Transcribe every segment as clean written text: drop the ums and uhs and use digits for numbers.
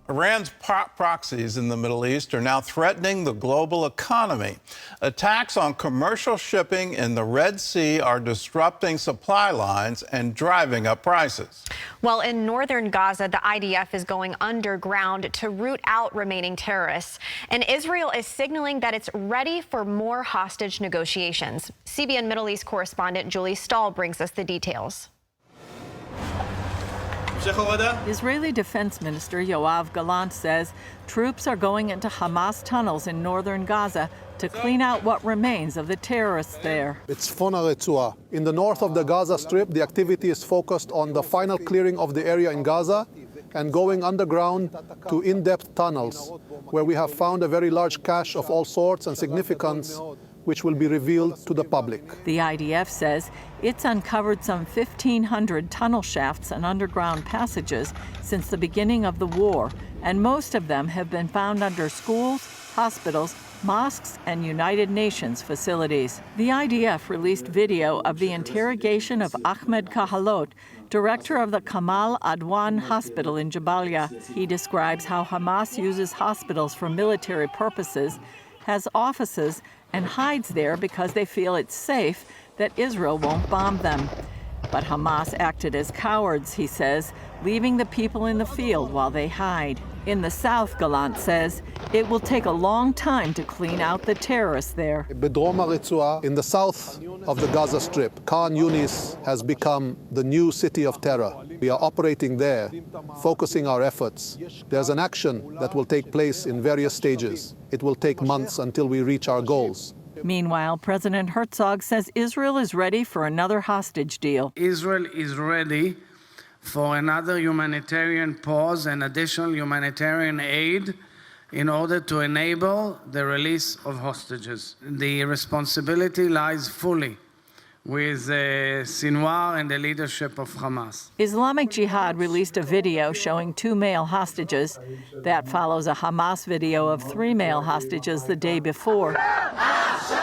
Iran's proxies in the Middle East are now threatening the global economy. Attacks on commercial shipping in the Red Sea are disrupting supply lines and driving up prices. Well, in northern Gaza, the IDF is going underground to root out remaining terrorists. And Israel is signaling that it's ready for more hostage negotiations. CBN Middle East correspondent Julie Stahl brings us the details. Israeli Defense Minister Yoav Gallant says troops are going into Hamas tunnels in northern Gaza to clean out what remains of the terrorists there. It's in the north of the Gaza Strip. The activity is focused on the final clearing of the area in Gaza and going underground to in-depth tunnels, where we have found a very large cache of all sorts and significance, which will be revealed to the public. The IDF says it's uncovered some 1,500 tunnel shafts and underground passages since the beginning of the war, and most of them have been found under schools, hospitals, mosques, and United Nations facilities. The IDF released video of the interrogation of Ahmed Kahalot, director of the Kamal Adwan Hospital in Jabalia. He describes how Hamas uses hospitals for military purposes, has offices, and hides there because they feel it's safe that Israel won't bomb them. But Hamas acted as cowards, he says, leaving the people in the field while they hide. In the south, Gallant says, it will take a long time to clean out the terrorists there. In the south of the Gaza Strip, Khan Yunis has become the new city of terror. We are operating there, focusing our efforts. There's an action that will take place in various stages. It will take months until we reach our goals. Meanwhile, President Herzog says Israel is ready for another hostage deal. Israel is ready for another humanitarian pause and additional humanitarian aid in order to enable the release of hostages. The responsibility lies fully with Sinwar and the leadership of Hamas. Islamic Jihad released a video showing 2 male hostages. That follows a Hamas video of 3 male hostages the day before,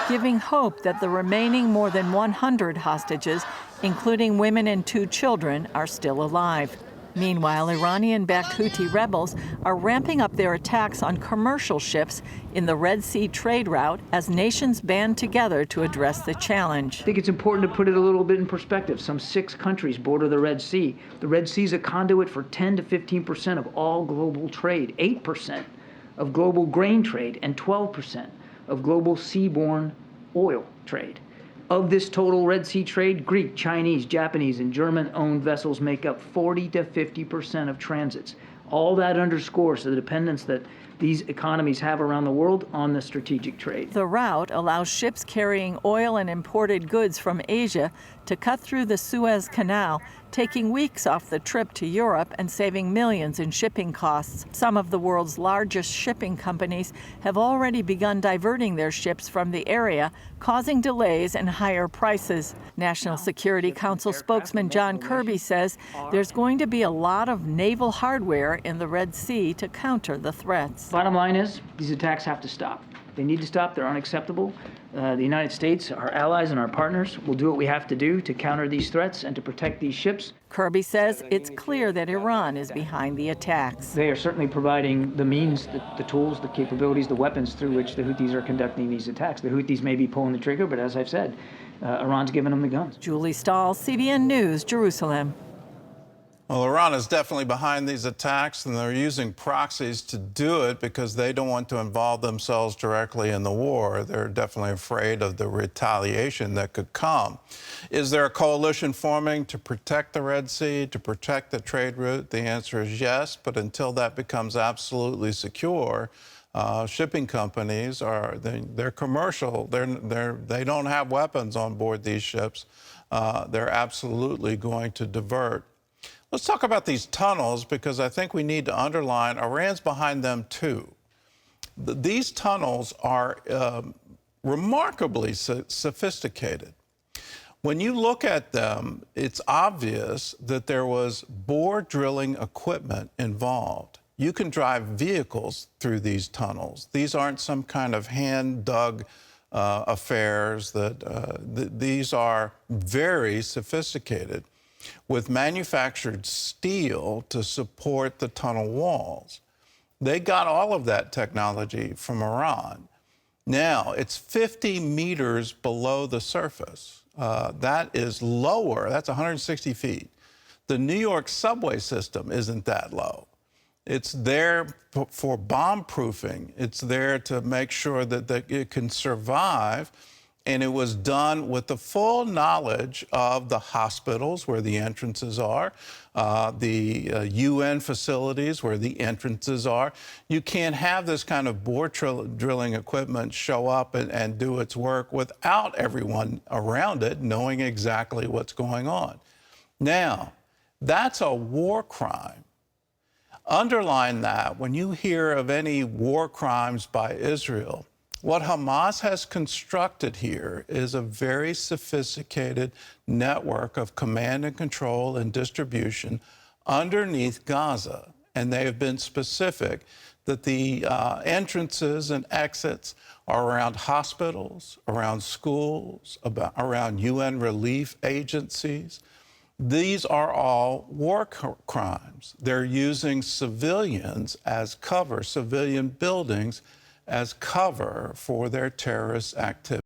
giving hope that the remaining more than 100 hostages, including women and 2 children, are still alive. Meanwhile, Iranian-backed Houthi rebels are ramping up their attacks on commercial ships in the Red Sea trade route as nations band together to address the challenge. I think it's important to put it a little bit in perspective. Some 6 countries border the Red Sea. The Red Sea is a conduit for 10 to 15% of all global trade, 8% of global grain trade, and 12% of global seaborne oil trade. Of this total Red Sea trade, Greek, Chinese, Japanese, and German-owned vessels make up 40 to 50% of transits. All that underscores the dependence that these economies have around the world on the strategic trade. The route allows ships carrying oil and imported goods from Asia to cut through the Suez Canal, taking weeks off the trip to Europe and saving millions in shipping costs. Some of the world's largest shipping companies have already begun diverting their ships from the area, causing delays and higher prices. National Security Council spokesman John Kirby says there's going to be a lot of naval hardware in the Red Sea to counter the threats. Bottom line is, these attacks have to stop. They need to stop. They're unacceptable. The United States, our allies and our partners, will do what we have to do to counter these threats and to protect these ships. Kirby says it's clear that Iran is behind the attacks. They are certainly providing the means, the tools, the capabilities, the weapons through which the Houthis are conducting these attacks. The Houthis may be pulling the trigger, but as I've said, Iran's giving them the guns. Julie Stahl, CBN News, Jerusalem. Well, Iran is definitely behind these attacks, and they're using proxies to do it because they don't want to involve themselves directly in the war. They're definitely afraid of the retaliation that could come. Is there a coalition forming to protect the Red Sea, to protect the trade route? The answer is yes, but until that becomes absolutely secure, shipping companies they're commercial. They don't have weapons on board these ships. They're absolutely going to divert. Let's talk about these tunnels, because I think we need to underline Iran's behind them too. These tunnels are remarkably sophisticated. When you look at them, it's obvious that there was bore drilling equipment involved. You can drive vehicles through these tunnels. These aren't some kind of hand-dug affairs. These are very sophisticated, with manufactured steel to support the tunnel walls. They got all of that technology from Iran. Now, it's 50 meters below the surface. That is lower. That's 160 feet. The New York subway system isn't that low. It's there for bomb proofing. It's there to make sure that it can survive. And it was done with the full knowledge of the hospitals where the entrances are, the UN facilities where the entrances are. You can't have this kind of bore drilling equipment show up and do its work without everyone around it knowing exactly what's going on. Now, that's a war crime. Underline that when you hear of any war crimes by Israel, what Hamas has constructed here is a very sophisticated network of command and control and distribution underneath Gaza. And they have been specific that the entrances and exits are around hospitals, around schools, around UN relief agencies. These are all war crimes. They're using civilians as cover, civilian buildings as cover for their terrorist activity.